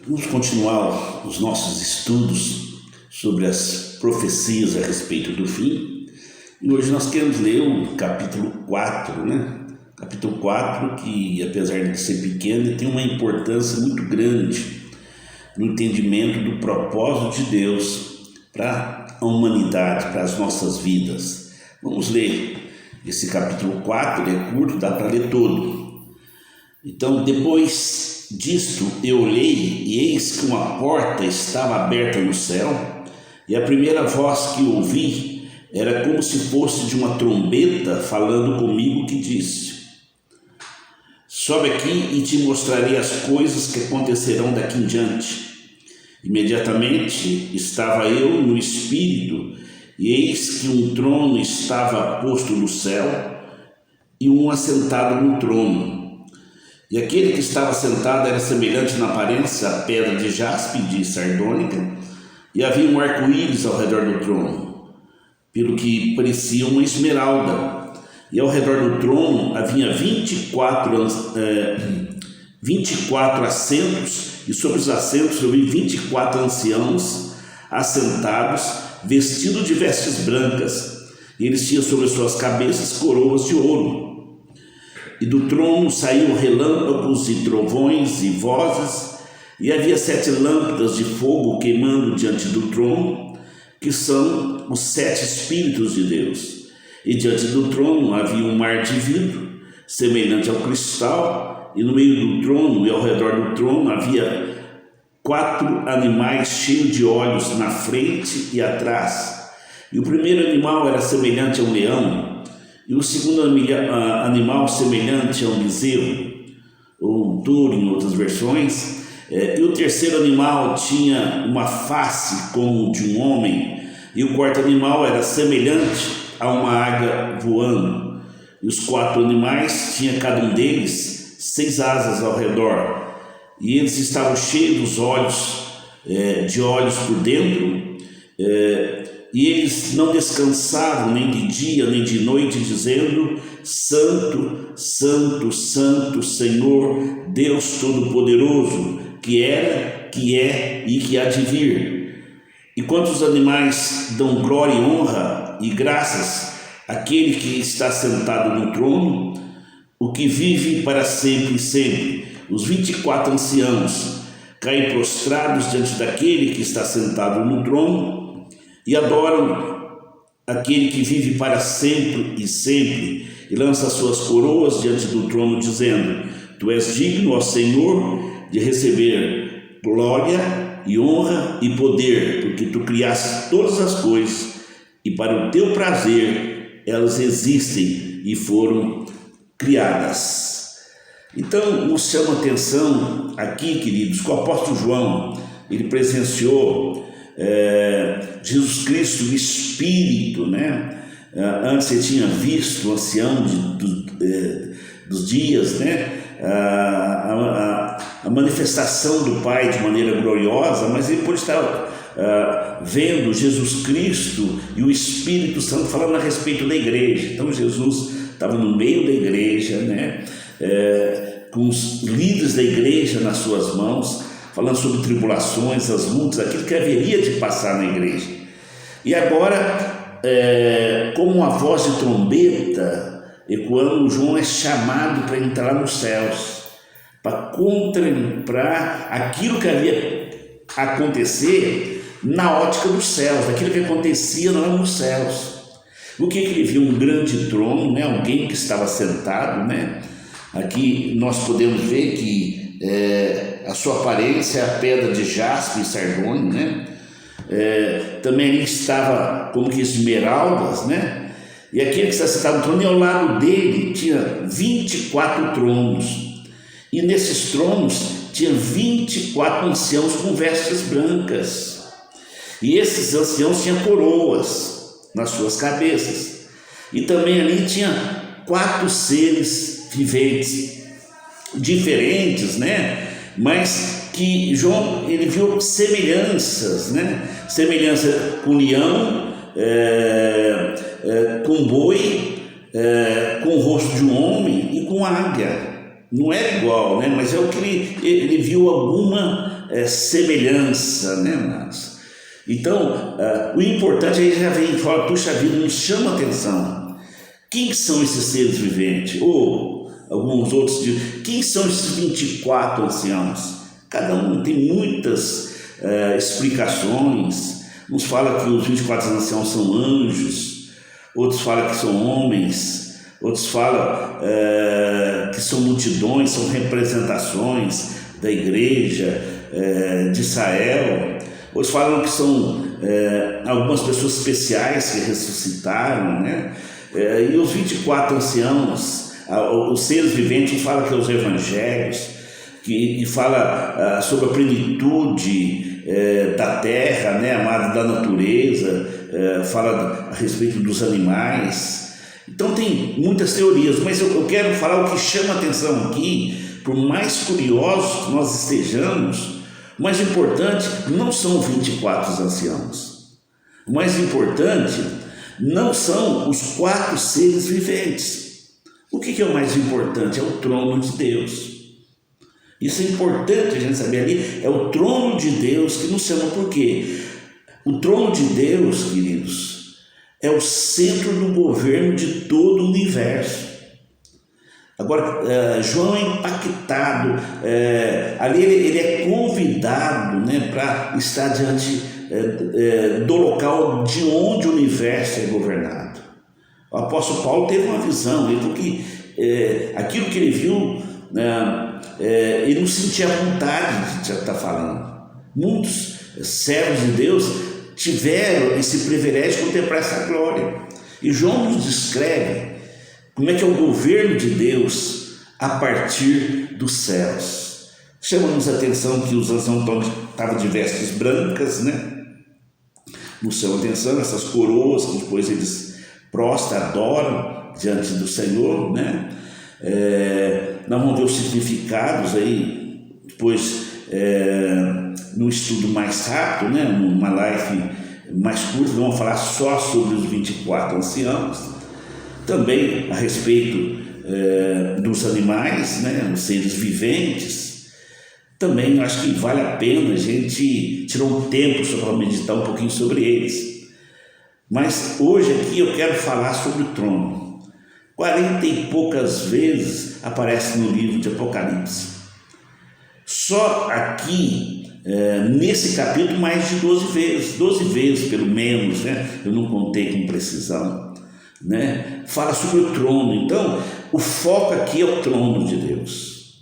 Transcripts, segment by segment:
Vamos continuar os nossos estudos sobre as profecias a respeito do fim. E hoje nós queremos ler o capítulo 4, Capítulo 4, que apesar de ser pequeno, tem uma importância muito grande no entendimento do propósito de Deus para a humanidade, para as nossas vidas. Vamos ler esse capítulo 4, ele é curto, dá para ler todo. Então, depois disto eu olhei, e eis que uma porta estava aberta no céu, e a primeira voz que ouvi era como se fosse de uma trombeta falando comigo, que disse: sobe aqui e te mostrarei as coisas que acontecerão daqui em diante. Imediatamente estava eu no Espírito, e eis que um trono estava posto no céu, e um assentado no trono. E aquele que estava sentado era semelhante na aparência à pedra de jaspe e de sardônica, e havia um arco-íris ao redor do trono, pelo que parecia uma esmeralda. E ao redor do trono havia 24 assentos, e sobre os assentos eu vi 24 anciãos assentados, vestidos de vestes brancas, e eles tinham sobre suas cabeças coroas de ouro. E do trono saíam relâmpagos e trovões e vozes, e havia 7 lâmpadas de fogo queimando diante do trono, que são os 7 Espíritos de Deus. E diante do trono havia um mar de vidro, semelhante ao cristal, e no meio do trono e ao redor do trono havia 4 animais cheios de olhos na frente e atrás. E o primeiro animal era semelhante a um leão, e o segundo animal semelhante a um bezerro, ou um touro em outras versões, e o terceiro animal tinha uma face como de um homem, e o quarto animal era semelhante a uma águia voando. E os 4 animais tinham cada um deles 6 asas ao redor, e eles estavam cheios dos olhos, de olhos por dentro, e eles não descansavam nem de dia nem de noite, dizendo: Santo, Santo, Santo, Senhor, Deus Todo-Poderoso, que era, que é e que há de vir. E quanto os animais dão glória e honra e graças àquele que está sentado no trono, o que vive para sempre e sempre, os 24 anciãos caem prostrados diante daquele que está sentado no trono, e adoram aquele que vive para sempre e sempre, e lança suas coroas diante do trono, dizendo: Tu és digno, ó Senhor, de receber glória e honra e poder, porque Tu criaste todas as coisas, e para o Teu prazer elas existem e foram criadas. Então nos chama a atenção aqui, queridos, que o apóstolo João, ele presenciou Jesus Cristo, o Espírito, antes ele tinha visto o ancião dos dias, a manifestação do Pai de maneira gloriosa, mas ele pôde estar vendo Jesus Cristo e o Espírito Santo falando a respeito da igreja. Então Jesus estava no meio da igreja, com os líderes da igreja nas suas mãos, falando sobre tribulações, as lutas, aquilo que haveria de passar na igreja. E agora, como uma voz de trombeta ecoando, João é chamado para entrar nos céus, para contemplar aquilo que havia acontecer na ótica dos céus, aquilo que acontecia lá nos céus. O que ele viu? Um grande trono, alguém que estava sentado, Aqui nós podemos ver que a sua aparência é a pedra de jaspe e sardônica, também ali estava como que esmeraldas, e aquele que está sentado no trono, e ao lado dele tinha 24 tronos, e nesses tronos tinha 24 anciãos com vestes brancas, e esses anciãos tinham coroas nas suas cabeças, e também ali tinha 4 seres viventes diferentes, mas que João, ele viu semelhanças, semelhança com leão, com boi, com o rosto de um homem e com águia. Não era igual, né? Mas é o que ele viu alguma semelhança, né, amados? Então, o importante aí já vem e fala, puxa vida, nos chama a atenção. Quem são esses seres viventes? Ou alguns outros dizem, quem são esses 24 anciãos? Cada um tem muitas explicações. Uns falam que os 24 anciãos são anjos, outros falam que são homens, outros falam que são multidões, são representações da igreja de Israel. Outros falam que são algumas pessoas especiais que ressuscitaram, né? E os 24 anciãos, os seres viventes, falam que é os evangelhos, que fala sobre a plenitude da terra, né, amado, da natureza, fala a respeito dos animais. Então tem muitas teorias, mas eu quero falar o que chama a atenção aqui, por mais curiosos que nós estejamos, o mais importante não são 24 anciãos. O mais importante não são os 4 seres viventes. O que é o mais importante? É o trono de Deus. Isso é importante a gente saber ali, é o trono de Deus que nos chama, por quê? O trono de Deus, queridos, é o centro do governo de todo o universo. Agora, João é impactado, ali ele é convidado, né, para estar diante do local de onde o universo é governado. O apóstolo Paulo teve uma visão, ele falou que aquilo que ele viu, ele não sentia vontade de estar falando. Muitos servos de Deus tiveram esse privilégio de contemplar essa glória. E João nos descreve como é que é o governo de Deus a partir dos céus. Chama-nos a atenção que os anciãos estavam de vestes brancas, né? Nos chama a atenção essas coroas que depois eles prostram, adoram diante do Senhor, né? Nós vamos ver os significados aí depois no estudo mais rápido, né? Numa live mais curta, vamos falar só sobre os 24 anciãos. Também a respeito dos animais, né, os seres viventes. Também acho que vale a pena a gente tirar um tempo só para meditar um pouquinho sobre eles. Mas hoje aqui eu quero falar sobre o trono. 40 e poucas vezes aparece no livro de Apocalipse. Só aqui, nesse capítulo, mais de 12 vezes pelo menos, né? Eu não contei com precisão. Né? Fala sobre o trono. Então o foco aqui é o trono de Deus,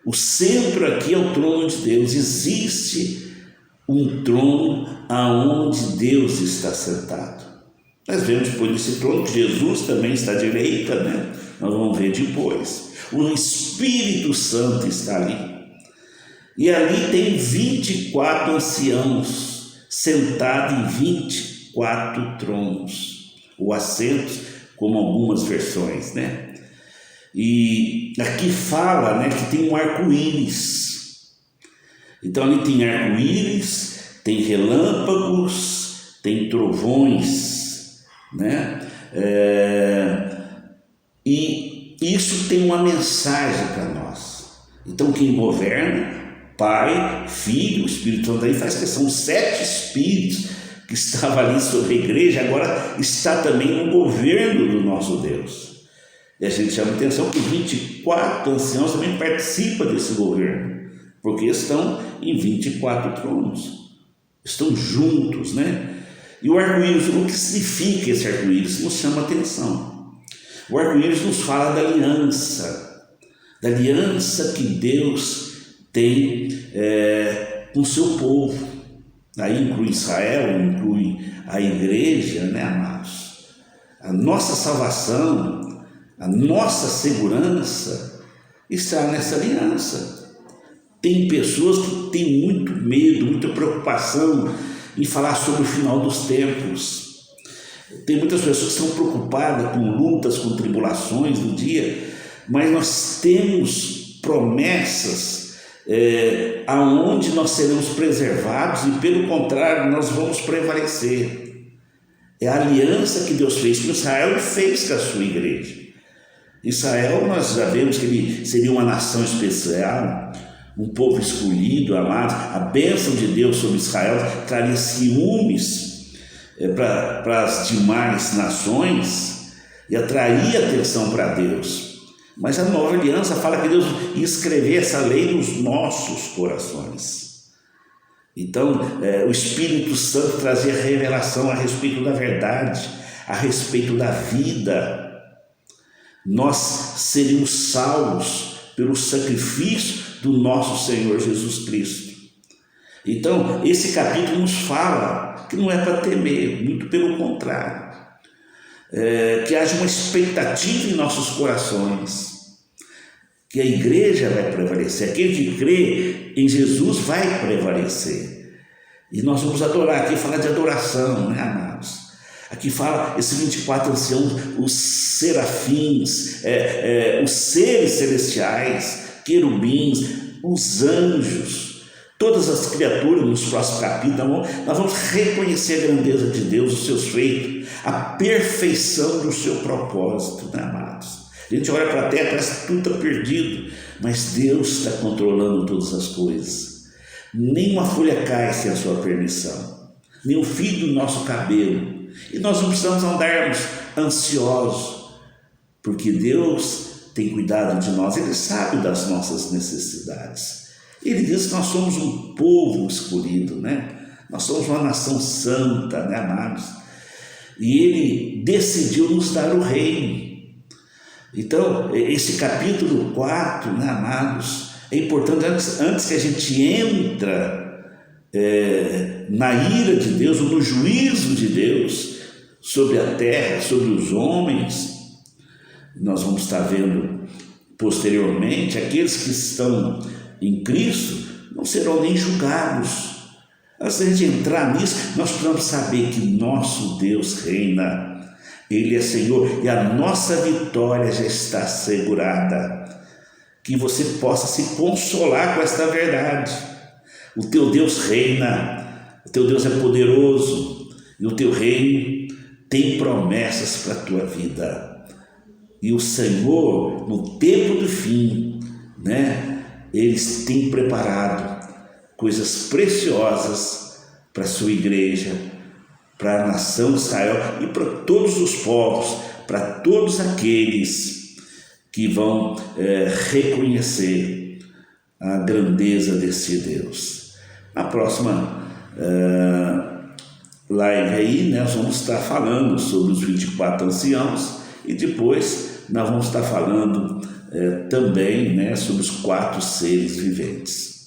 o centro aqui é o trono de Deus. Existe um trono aonde Deus está sentado. Nós vemos depois desse trono que Jesus também está à direita, né? Nós vamos ver depois. O Espírito Santo está ali, e ali tem 24 anciãos sentados em 24 tronos, ou assentos, como algumas versões, né? E aqui fala, né, que tem um arco-íris. Então ali tem arco-íris, tem relâmpagos, tem trovões, né? E isso tem uma mensagem para nós. Então quem governa, Pai, Filho, Espírito Santo, aí faz questão, 7 espíritos que estava ali sobre a igreja, agora está também no governo do nosso Deus. E a gente chama a atenção que 24 anciãos também participam desse governo, porque estão em 24 tronos, estão juntos, né? E o arco-íris, o que significa esse arco-íris? Nos chama a atenção. O arco-íris nos fala da aliança que Deus tem com o seu povo. Aí inclui Israel, inclui a igreja, né, amados? A nossa salvação, a nossa segurança está nessa aliança. Tem pessoas que têm muito medo, muita preocupação em falar sobre o final dos tempos. Tem muitas pessoas que estão preocupadas com lutas, com tribulações do dia, mas nós temos promessas aonde nós seremos preservados e, pelo contrário, nós vamos prevalecer. É a aliança que Deus fez com Israel e fez com a sua igreja. Israel, nós já vemos que ele seria uma nação especial, um povo escolhido, amado. A bênção de Deus sobre Israel traria ciúmes para as demais nações e atraía atenção para Deus. Mas a nova aliança fala que Deus ia escrever essa lei nos nossos corações. Então, o Espírito Santo trazia revelação a respeito da verdade, a respeito da vida. Nós seríamos salvos pelo sacrifício do nosso Senhor Jesus Cristo. Então, esse capítulo nos fala que não é para temer, muito pelo contrário. Que haja uma expectativa em nossos corações, que a igreja vai prevalecer, aquele que crê em Jesus vai prevalecer. E nós vamos adorar, aqui fala de adoração, né, amados? Aqui fala esses 24 anciãos, os serafins, os seres celestiais, querubins, os anjos, todas as criaturas. Nos próximos capítulos nós vamos reconhecer a grandeza de Deus, os seus feitos, a perfeição do seu propósito, né, amados? A gente olha para a terra, parece que tudo está perdido, mas Deus está controlando todas as coisas. Nenhuma folha cai sem a sua permissão, nem o fio do nosso cabelo. E nós não precisamos andarmos ansiosos, porque Deus tem cuidado de nós, Ele sabe das nossas necessidades. Ele diz que nós somos um povo escolhido, né? Nós somos uma nação santa, né, amados? E Ele decidiu nos dar o reino. Então, esse capítulo 4, né, amados, é importante antes que a gente entra na ira de Deus, ou no juízo de Deus sobre a terra, sobre os homens. Nós vamos estar vendo posteriormente, aqueles que estão em Cristo não serão nem julgados. Antes de a gente entrar nisso, nós precisamos saber que nosso Deus reina, Ele é Senhor, e a nossa vitória já está assegurada. Que você possa se consolar com esta verdade. O teu Deus reina, o teu Deus é poderoso, e o teu reino tem promessas para a tua vida. E o Senhor, no tempo do fim, né, Ele tem preparado coisas preciosas para a sua igreja, para a nação de Israel e para todos os povos, para todos aqueles que vão reconhecer a grandeza desse Deus. Na próxima live aí, nós vamos estar falando sobre os 24 anciãos e depois nós vamos estar falando também, né, sobre os 4 seres viventes.